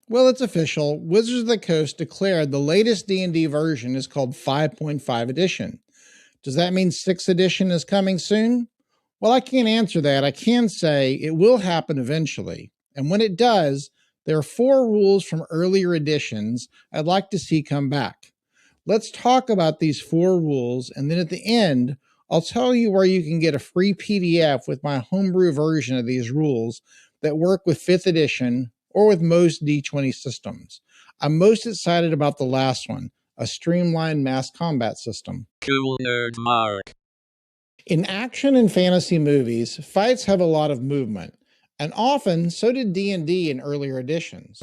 Well, it's official. Wizards of the Coast declared the latest D&D version is called 5.5 edition. Does that mean 6th edition is coming soon? Well, I can't answer that. I can say it will happen eventually. And when it does, there are 4 rules from earlier editions I'd like to see come back. Let's talk about these 4 rules, and then at the end, I'll tell you where you can get a free PDF with my homebrew version of these rules that work with 5th edition or with most D20 systems. I'm most excited about the last one, a streamlined mass combat system. Cool nerd Mark. In action and fantasy movies, fights have a lot of movement, and often so did D&D in earlier editions.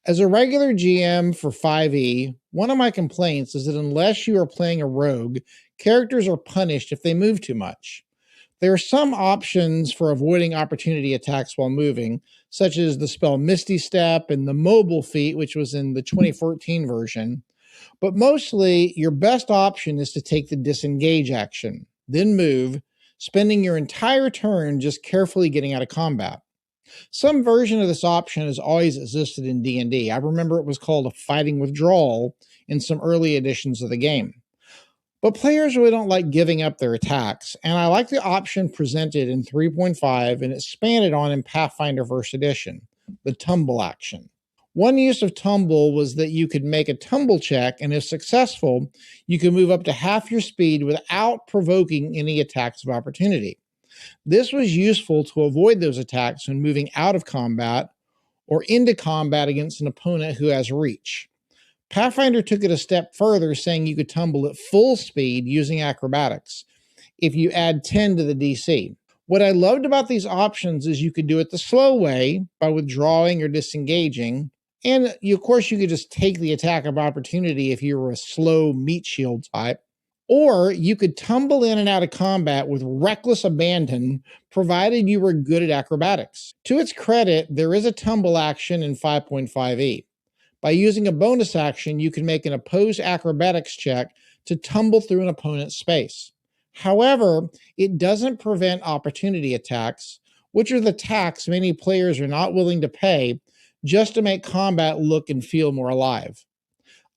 As a regular GM for 5e, one of my complaints is that unless you are playing a rogue, characters are punished if they move too much. There are some options for avoiding opportunity attacks while moving, such as the spell Misty Step and the mobile feat, which was in the 2014 version. But mostly, your best option is to take the disengage action, then move, spending your entire turn just carefully getting out of combat. Some version of this option has always existed in D&D. I remember it was called a fighting withdrawal in some early editions of the game. But players really don't like giving up their attacks, and I like the option presented in 3.5 and expanded on in Pathfinder 1st Edition, the tumble action. One use of tumble was that you could make a tumble check, and if successful, you could move up to half your speed without provoking any attacks of opportunity. This was useful to avoid those attacks when moving out of combat or into combat against an opponent who has reach. Pathfinder took it a step further, saying you could tumble at full speed using acrobatics if you add 10 to the DC. What I loved about these options is you could do it the slow way by withdrawing or disengaging, and of course you could just take the attack of opportunity if you were a slow meat shield type, or you could tumble in and out of combat with reckless abandon, provided you were good at acrobatics. To its credit, there is a tumble action in 5.5e. By using a bonus action, you can make an opposed acrobatics check to tumble through an opponent's space. However, it doesn't prevent opportunity attacks, which are the tax many players are not willing to pay just to make combat look and feel more alive.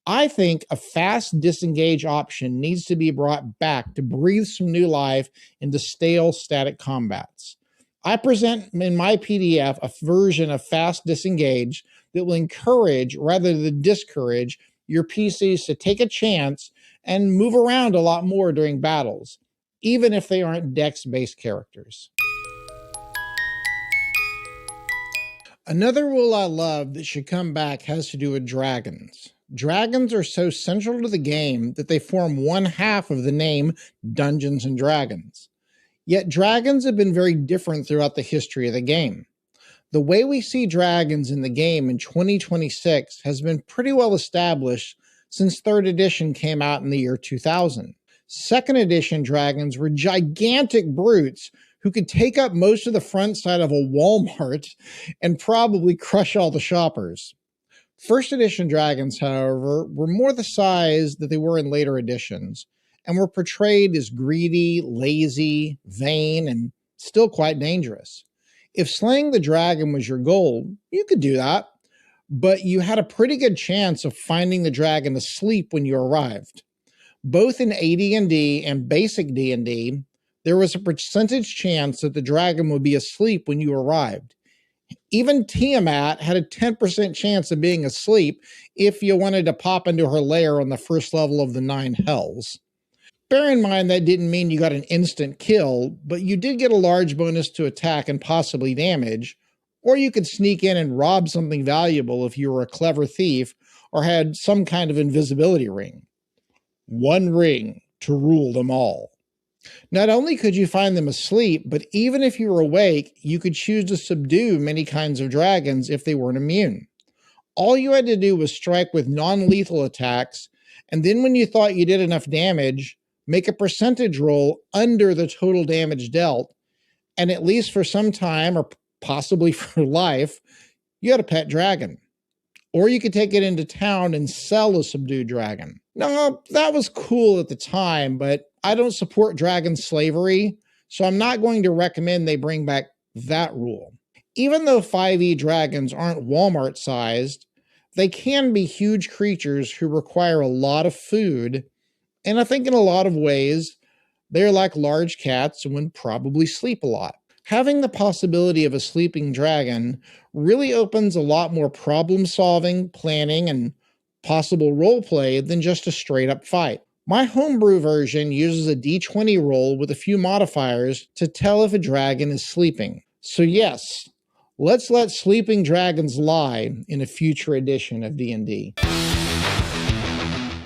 I think a fast disengage option needs to be brought back to breathe some new life into stale static combats. I present in my PDF a version of fast disengage that will encourage rather than discourage your PCs to take a chance and move around a lot more during battles, even if they aren't dex-based characters. Another rule I love that should come back has to do with dragons. Dragons are so central to the game that they form one half of the name Dungeons and Dragons. Yet dragons have been very different throughout the history of the game. The way we see dragons in the game in 2026 has been pretty well established since 3rd edition came out in the year 2000. 2nd edition dragons were gigantic brutes who could take up most of the front side of a Walmart and probably crush all the shoppers. 1st edition dragons, however, were more the size that they were in later editions, and were portrayed as greedy, lazy, vain, and still quite dangerous. If slaying the dragon was your goal, you could do that, but you had a pretty good chance of finding the dragon asleep when you arrived. Both in AD&D and basic D&D, there was a percentage chance that the dragon would be asleep when you arrived. Even Tiamat had a 10% chance of being asleep if you wanted to pop into her lair on the first level of the 9 hells. Bear in mind that didn't mean you got an instant kill, but you did get a large bonus to attack and possibly damage, or you could sneak in and rob something valuable if you were a clever thief or had some kind of invisibility ring. One ring to rule them all. Not only could you find them asleep, but even if you were awake, you could choose to subdue many kinds of dragons if they weren't immune. All you had to do was strike with non-lethal attacks, and then when you thought you did enough damage, make a percentage roll under the total damage dealt, and at least for some time, or possibly for life, you had a pet dragon. Or you could take it into town and sell a subdued dragon. Now, that was cool at the time, but I don't support dragon slavery, so I'm not going to recommend they bring back that rule. Even though 5e dragons aren't Walmart sized, they can be huge creatures who require a lot of food, and I think in a lot of ways, they're like large cats and would probably sleep a lot. Having the possibility of a sleeping dragon really opens a lot more problem solving, planning, and possible roleplay than just a straight up fight. My homebrew version uses a d20 roll with a few modifiers to tell if a dragon is sleeping. So yes, let's let sleeping dragons lie in a future edition of D&D.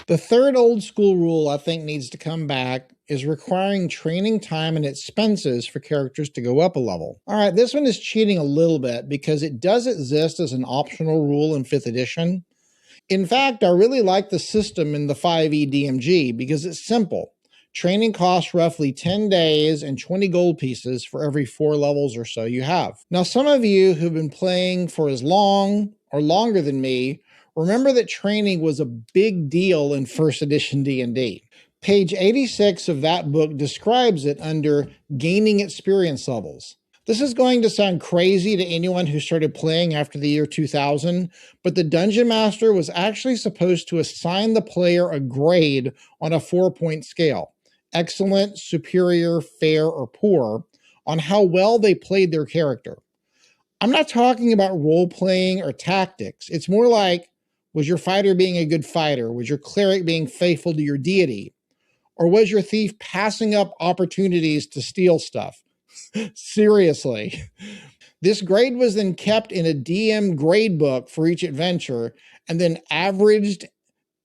The third old school rule I think needs to come back is requiring training time and expenses for characters to go up a level. All right, this one is cheating a little bit because it does exist as an optional rule in 5th edition. In fact, I really like the system in the 5e DMG because it's simple. Training costs roughly 10 days and 20 gold pieces for every 4 levels or so you have. Now, some of you who've been playing for as long or longer than me remember that training was a big deal in 1st edition D&D. Page 86 of that book describes it under gaining experience levels. This is going to sound crazy to anyone who started playing after the year 2000, but the Dungeon Master was actually supposed to assign the player a grade on a 4-point scale: excellent, superior, fair, or poor, on how well they played their character. I'm not talking about role-playing or tactics. It's more like, was your fighter being a good fighter? Was your cleric being faithful to your deity? Or was your thief passing up opportunities to steal stuff? Seriously. This grade was then kept in a DM grade book for each adventure and then averaged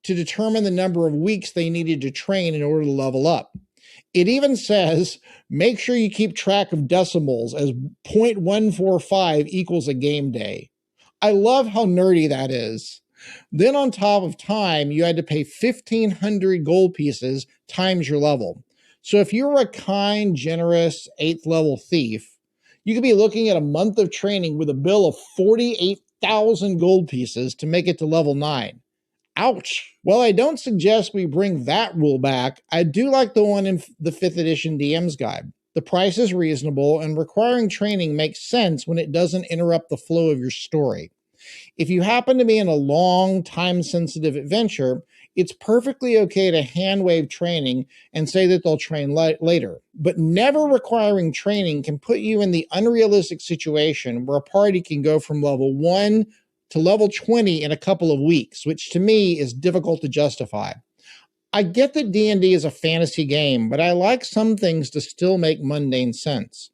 to determine the number of weeks they needed to train in order to level up. It even says, make sure you keep track of decimals, as 0.145 equals a game day. I love how nerdy that is. Then on top of time, you had to pay 1,500 gold pieces times your level. So if you were a kind, generous 8th level thief, you could be looking at a month of training with a bill of 48,000 gold pieces to make it to level 9. Ouch. While I don't suggest we bring that rule back, I do like the one in the 5th edition DM's guide. The price is reasonable, and requiring training makes sense when it doesn't interrupt the flow of your story. If you happen to be in a long, time-sensitive adventure, it's perfectly okay to hand-wave training and say that they'll train later. But never requiring training can put you in the unrealistic situation where a party can go from level 1 to level 20 in a couple of weeks, which to me is difficult to justify. I get that D&D is a fantasy game, but I like some things to still make mundane sense.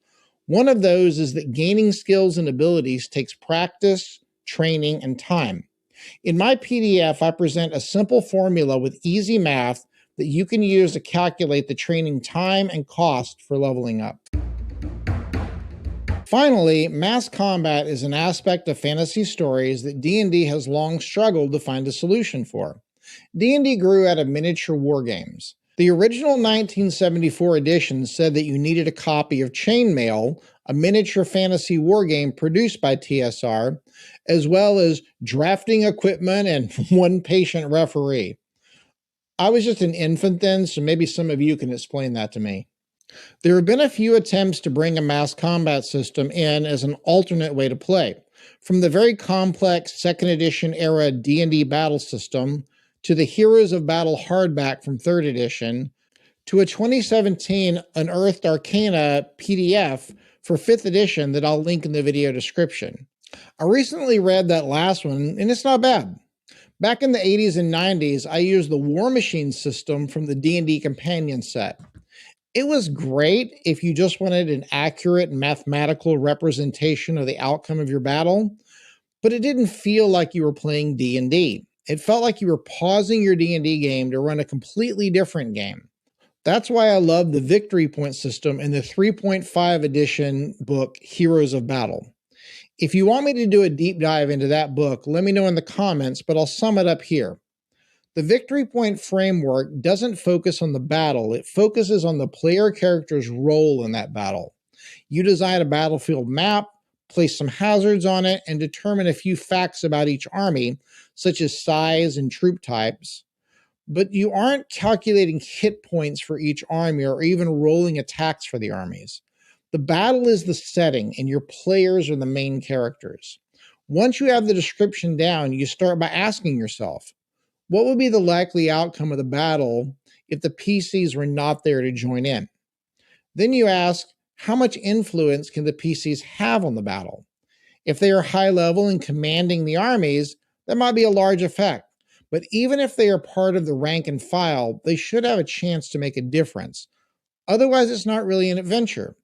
One of those is that gaining skills and abilities takes practice, training, and time. In my PDF, I present a simple formula with easy math that you can use to calculate the training time and cost for leveling up. Finally, mass combat is an aspect of fantasy stories that D&D has long struggled to find a solution for. D&D grew out of miniature war games. The original 1974 edition said that you needed a copy of Chainmail, a miniature fantasy war game produced by TSR, as well as drafting equipment and one patient referee. I was just an infant then, so maybe some of you can explain that to me. There have been a few attempts to bring a mass combat system in as an alternate way to play. From the very complex 2nd edition era D&D battle system, to the Heroes of Battle hardback from 3rd edition, to a 2017 Unearthed Arcana PDF for 5th edition that I'll link in the video description. I recently read that last one, and it's not bad. Back in the 80s and 90s, I used the War Machine system from the D&D Companion set. It was great if you just wanted an accurate mathematical representation of the outcome of your battle, but it didn't feel like you were playing D&D. It felt like you were pausing your D&D game to run a completely different game. That's why I love the victory point system in the 3.5 edition book, Heroes of Battle. If you want me to do a deep dive into that book, let me know in the comments, but I'll sum it up here. The victory point framework doesn't focus on the battle, it focuses on the player character's role in that battle. You design a battlefield map, place some hazards on it, and determine a few facts about each army, such as size and troop types. But you aren't calculating hit points for each army or even rolling attacks for the armies. The battle is the setting, and your players are the main characters. Once you have the description down, you start by asking yourself, what would be the likely outcome of the battle if the PCs were not there to join in? Then you ask, how much influence can the PCs have on the battle? If they are high level and commanding the armies, that might be a large effect. But even if they are part of the rank and file, they should have a chance to make a difference. Otherwise, it's not really an adventure.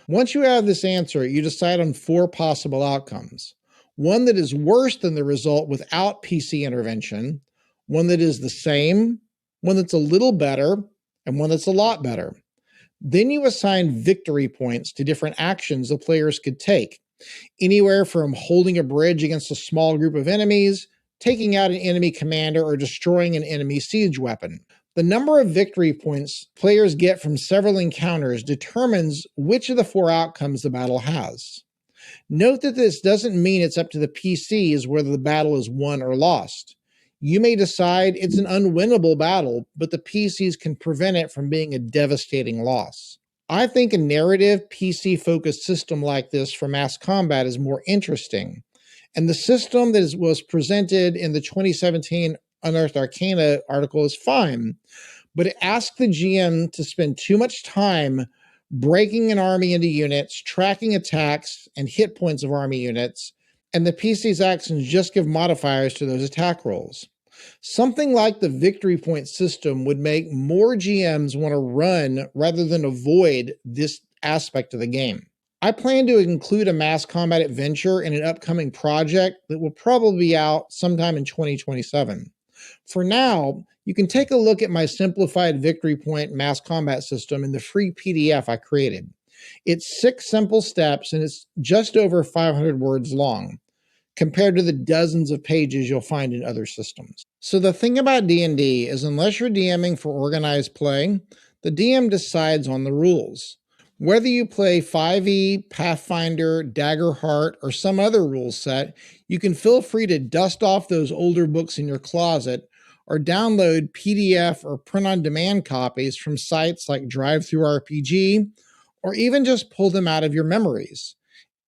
Once you have this answer, you decide on 4 possible outcomes. One that is worse than the result without PC intervention, one that is the same, one that's a little better, and one that's a lot better. Then you assign victory points to different actions the players could take, anywhere from holding a bridge against a small group of enemies, taking out an enemy commander, or destroying an enemy siege weapon. The number of victory points players get from several encounters determines which of the 4 outcomes the battle has. Note that this doesn't mean it's up to the PCs whether the battle is won or lost. You may decide it's an unwinnable battle, but the PCs can prevent it from being a devastating loss. I think a narrative, PC-focused system like this for mass combat is more interesting, and the system that was presented in the 2017 Unearthed Arcana article is fine, but it asks the GM to spend too much time breaking an army into units, tracking attacks and hit points of army units, and the PC's actions just give modifiers to those attack rolls. Something like the victory point system would make more GMs want to run rather than avoid this aspect of the game. I plan to include a mass combat adventure in an upcoming project that will probably be out sometime in 2027. For now, you can take a look at my simplified victory point mass combat system in the free PDF I created. It's 6 simple steps and it's just over 500 words long, compared to the dozens of pages you'll find in other systems. So the thing about D&D is unless you're DMing for organized play, the DM decides on the rules. Whether you play 5e, Pathfinder, Daggerheart, or some other rules set, you can feel free to dust off those older books in your closet or download PDF or print-on-demand copies from sites like DriveThruRPG, or even just pull them out of your memories.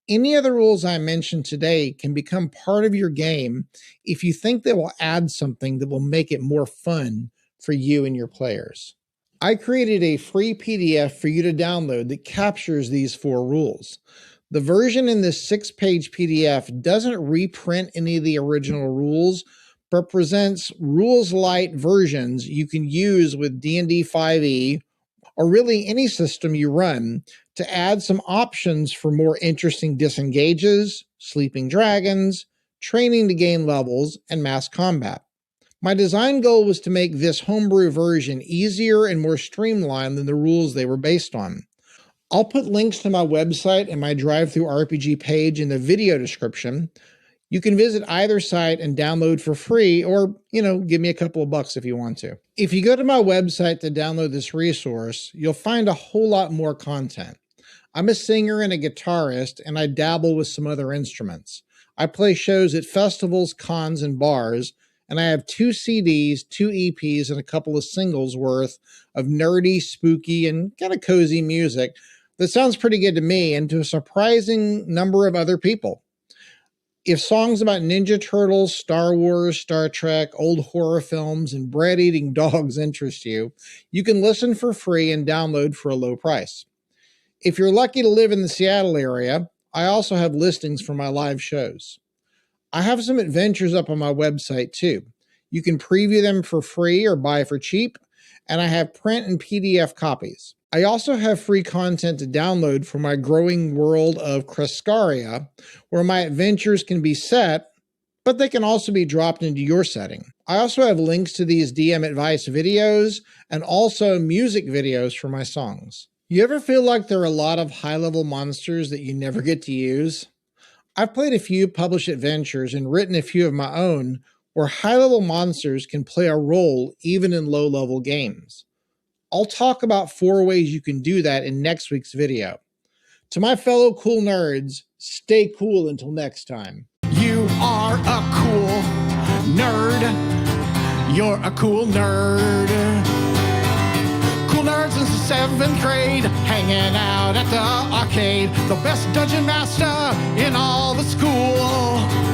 Any of the rules I mentioned today can become part of your game if you think they will add something that will make it more fun for you and your players. I created a free PDF for you to download that captures these 4 rules. The version in this 6-page PDF doesn't reprint any of the original rules, but presents rules-light versions you can use with D&D 5e, or really any system you run, to add some options for more interesting disengages, sleeping dragons, training to gain levels, and mass combat. My design goal was to make this homebrew version easier and more streamlined than the rules they were based on. I'll put links to my website and my DriveThruRPG page in the video description. You can visit either site and download for free, or, give me a couple of bucks if you want to. If you go to my website to download this resource, you'll find a whole lot more content. I'm a singer and a guitarist, and I dabble with some other instruments. I play shows at festivals, cons, and bars, and I have 2 CDs, 2 EPs, and a couple of singles worth of nerdy, spooky, and kind of cozy music that sounds pretty good to me and to a surprising number of other people. If songs about Ninja Turtles, Star Wars, Star Trek, old horror films, and bread-eating dogs interest you, you can listen for free and download for a low price. If you're lucky to live in the Seattle area, I also have listings for my live shows. I have some adventures up on my website too. You can preview them for free or buy for cheap, and I have print and PDF copies. I also have free content to download for my growing world of Crescaria, where my adventures can be set, but they can also be dropped into your setting. I also have links to these DM advice videos and also music videos for my songs. You ever feel like there are a lot of high-level monsters that you never get to use? I've played a few published adventures and written a few of my own where high-level monsters can play a role even in low-level games. I'll talk about 4 ways you can do that in next week's video. To my fellow cool nerds, stay cool until next time. You are a cool nerd. You're a cool nerd. Cool nerds since the 7th grade, hanging out at the arcade. The best dungeon master in all the school.